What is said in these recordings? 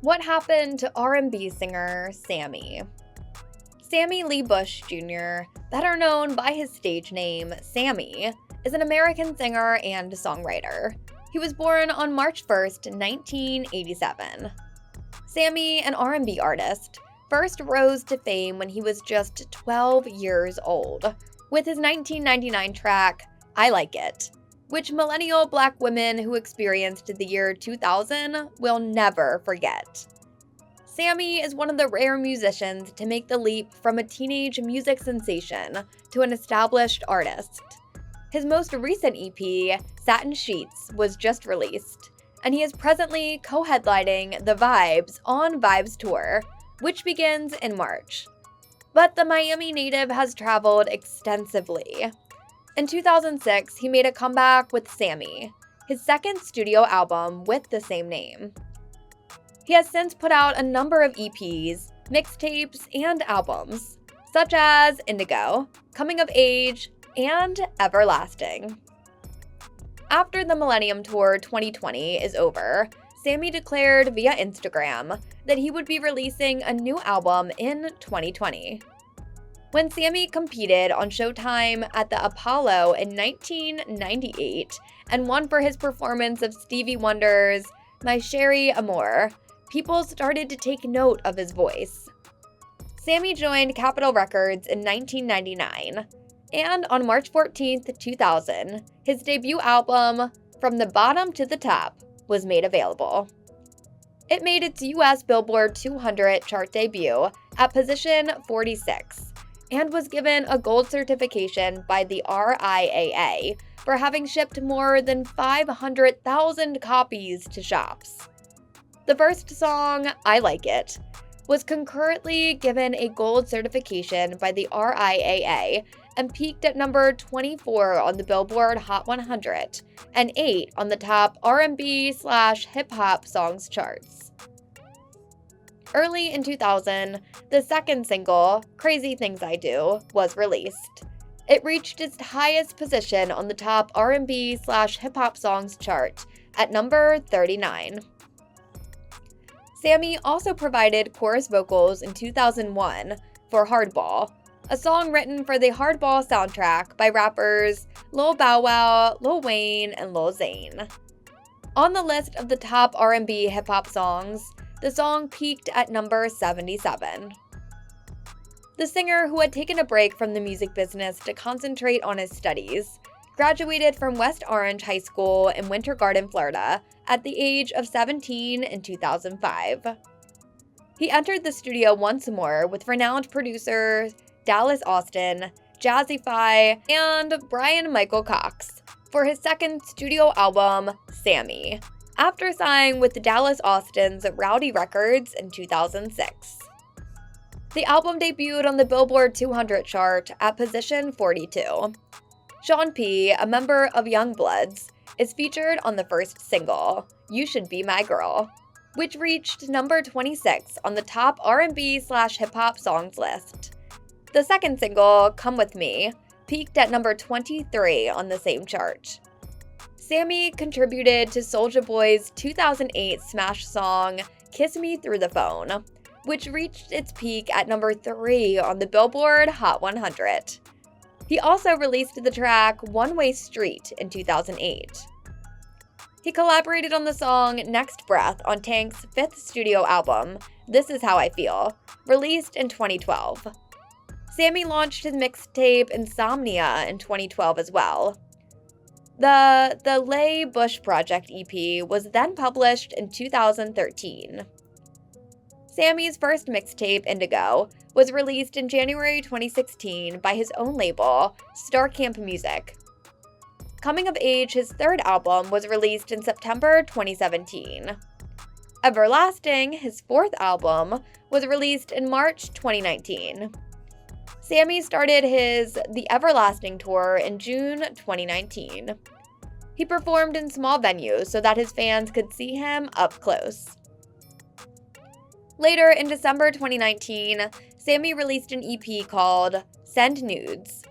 What happened to R&B singer Sammie? Sammie Lee Bush Jr., better known by his stage name Sammie, is an American singer and songwriter. He was born on March 1st, 1987. Sammie, an R&B artist, first rose to fame when he was just 12 years old, with his 1999 track, I Like It, which millennial Black women who experienced the year 2000 will never forget. Sammie is one of the rare musicians to make the leap from a teenage music sensation to an established artist. His most recent EP, Satin Sheets, was just released, and he is presently co-headlining the Vibes on Vibes Tour, which begins in March. But the Miami native has traveled extensively. In 2006, he made a comeback with Sammie, his second studio album with the same name. He has since put out a number of EPs, mixtapes, and albums, such as Indigo, Coming of Age, and Everlasting. After the Millennium Tour 2020 is over, Sammie declared via Instagram that he would be releasing a new album in 2020. When Sammie competed on Showtime at the Apollo in 1998 and won for his performance of Stevie Wonder's My Chérie Amour, people started to take note of his voice. Sammie joined Capitol Records in 1999, and on March 14, 2000, his debut album, From the Bottom to the Top, was made available. It made its US Billboard 200 chart debut at position 46, and was given a gold certification by the RIAA for having shipped more than 500,000 copies to shops. The first song, I Like It, was concurrently given a gold certification by the RIAA and peaked at number 24 on the Billboard Hot 100 and 8 on the top R&B/hip-hop songs charts. Early in 2000, the second single, Crazy Things I Do, was released. It reached its highest position on the top R&B/hip-hop songs chart at number 39. Sammie also provided chorus vocals in 2001 for Hardball, a song written for the Hardball soundtrack by rappers Lil Bow Wow, Lil Wayne, and Lil Zane. On the list of the top R&B hip-hop songs, the song peaked at number 77. The singer, who had taken a break from the music business to concentrate on his studies, graduated from West Orange High School in Winter Garden, Florida, at the age of 17 in 2005. He entered the studio once more with renowned producers Dallas Austin, Jazzy Fi, and Brian Michael Cox for his second studio album, Sammie, after signing with Dallas Austin's Rowdy Records in 2006. The album debuted on the Billboard 200 chart at position 42. Sean P., a member of Young Bloods, is featured on the first single, You Should Be My Girl, which reached number 26 on the top R&B/hip-hop songs list. The second single, Come With Me, peaked at number 23 on the same chart. Sammie contributed to Soulja Boy's 2008 smash song, Kiss Me Through the Phone, which reached its peak at number 3 on the Billboard Hot 100. He also released the track One Way Street in 2008. He collaborated on the song Next Breath on Tank's fifth studio album, This Is How I Feel, released in 2012. Sammie launched his mixtape Insomnia in 2012 as well. The Lee Bush Project EP was then published in 2013. Sammie's first mixtape, Indigo, was released in January 2016 by his own label, Starcamp Music. Coming of Age, his third album, was released in September 2017. Everlasting, his fourth album, was released in March 2019. Sammie started his The Everlasting Tour in June 2019. He performed in small venues so that his fans could see him up close. Later, in December 2019, Sammie released an EP called Send Nudes,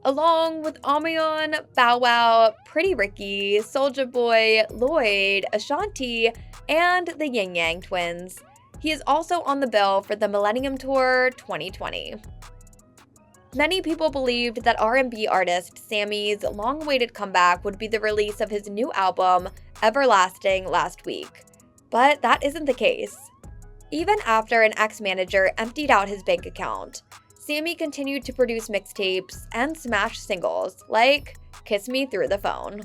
along with Omarion, Bow Wow, Pretty Ricky, Soulja Boy, Lloyd, Ashanti, and the Yin Yang Twins, He is also on the bill for the Millennium Tour 2020. Many people believed that R&B artist Sammie's long-awaited comeback would be the release of his new album, Everlasting, last week. But that isn't the case. Even after an ex-manager emptied out his bank account, Sammie continued to produce mixtapes and smash singles like Kiss Me Through the Phone.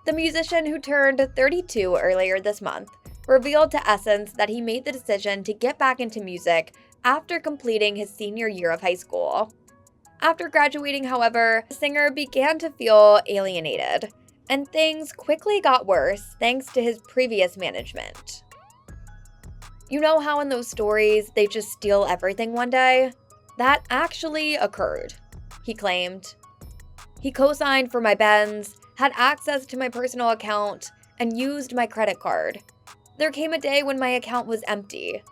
The musician, who turned 32 earlier this month, revealed to Essence that he made the decision to get back into music after completing his senior year of high school. After graduating, however, the singer began to feel alienated, and things quickly got worse thanks to his previous management. You know how in those stories they just steal everything one day? That actually occurred, he claimed. He co-signed for my Benz, had access to my personal account, and used my credit card. There came a day when my account was empty.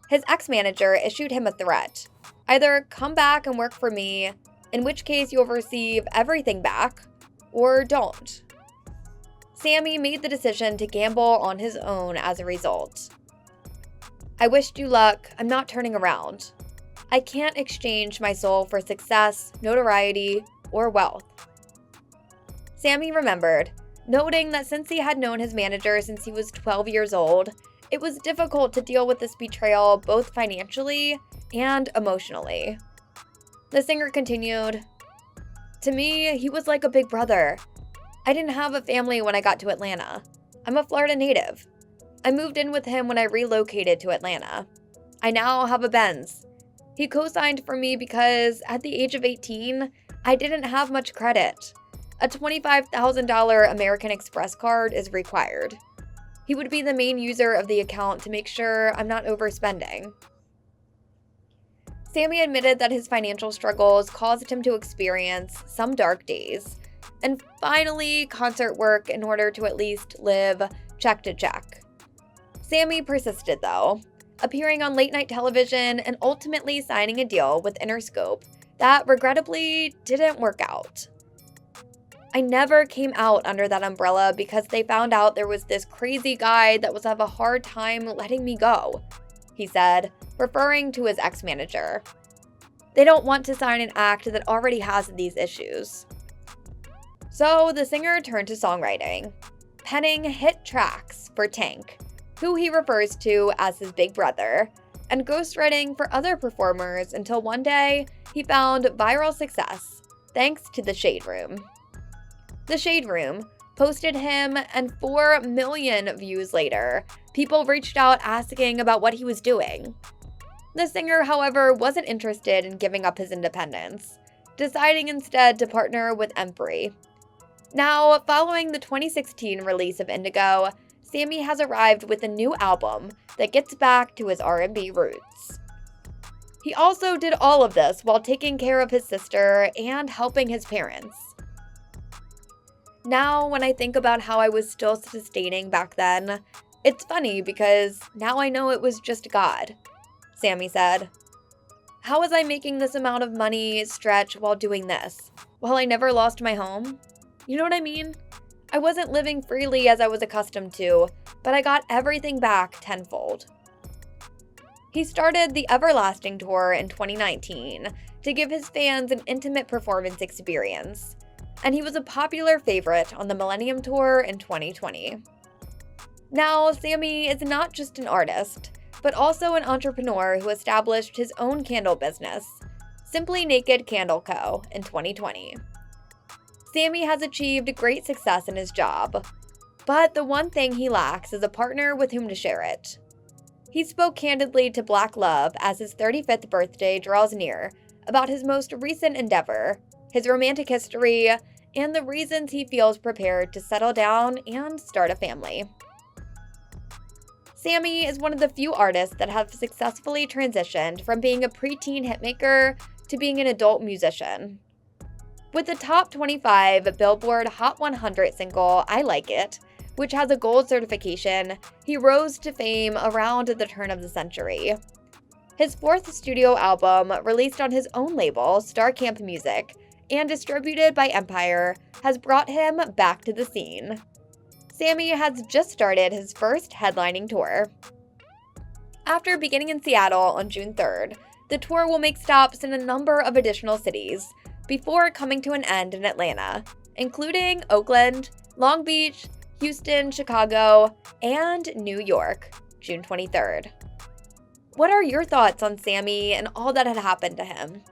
His ex-manager issued him a threat. Either come back and work for me, in which case you'll receive everything back, or don't. Sammie made the decision to gamble on his own as a result. I wished you luck. I'm not turning around. I can't exchange my soul for success, notoriety, or wealth. Sammie remembered, noting that since he had known his manager since he was 12 years old, it was difficult to deal with this betrayal both financially and emotionally. The singer continued, "To me, he was like a big brother. I didn't have a family when I got to Atlanta. I'm a Florida native. I moved in with him when I relocated to Atlanta. I now have a Benz. He co-signed for me because at the age of 18, I didn't have much credit. A $25,000 American Express card is required. He would be the main user of the account to make sure I'm not overspending." Sammie admitted that his financial struggles caused him to experience some dark days, and finally concert work in order to at least live check to check. Sammie persisted though, appearing on late-night television and ultimately signing a deal with Interscope that regrettably didn't work out. "I never came out under that umbrella because they found out there was this crazy guy that was having a hard time letting me go," he said, referring to his ex-manager. "They don't want to sign an act that already has these issues." So the singer turned to songwriting, penning hit tracks for Tank, who he refers to as his big brother, and ghostwriting for other performers until one day he found viral success thanks to The Shade Room. The Shade Room posted him, and 4 million views later, people reached out asking about what he was doing. The singer, however, wasn't interested in giving up his independence, deciding instead to partner with Empre. Now, following the 2016 release of Indigo, Sammie has arrived with a new album that gets back to his R&B roots. He also did all of this while taking care of his sister and helping his parents. Now, when I think about how I was still sustaining back then, it's funny because now I know it was just God, Sammie said. "How was I making this amount of money stretch while doing this, while I never lost my home? You know what I mean? I wasn't living freely as I was accustomed to, but I got everything back tenfold." He started the Everlasting Tour in 2019 to give his fans an intimate performance experience, and he was a popular favorite on the Millennium Tour in 2020. Now, Sammie is not just an artist, but also an entrepreneur who established his own candle business, Simply Naked Candle Co., in 2020. Sammie has achieved great success in his job, but the one thing he lacks is a partner with whom to share it. He spoke candidly to Black Love as his 35th birthday draws near about his most recent endeavor, his romantic history, and the reasons he feels prepared to settle down and start a family. Sammie is one of the few artists that have successfully transitioned from being a preteen hitmaker to being an adult musician. With the top 25 Billboard Hot 100 single, I Like It, which has a gold certification, he rose to fame around the turn of the century. His 4th studio album, released on his own label, Starcamp Music, and distributed by Empire, has brought him back to the scene. Sammie has just started his first headlining tour. After beginning in Seattle on June 3rd, the tour will make stops in a number of additional cities before coming to an end in Atlanta, including Oakland, Long Beach, Houston, Chicago, and New York, June 23rd. What are your thoughts on Sammie and all that had happened to him?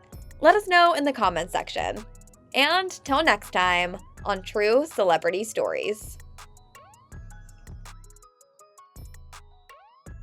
Let us know in the comments section. And till next time on True Celebrity Stories.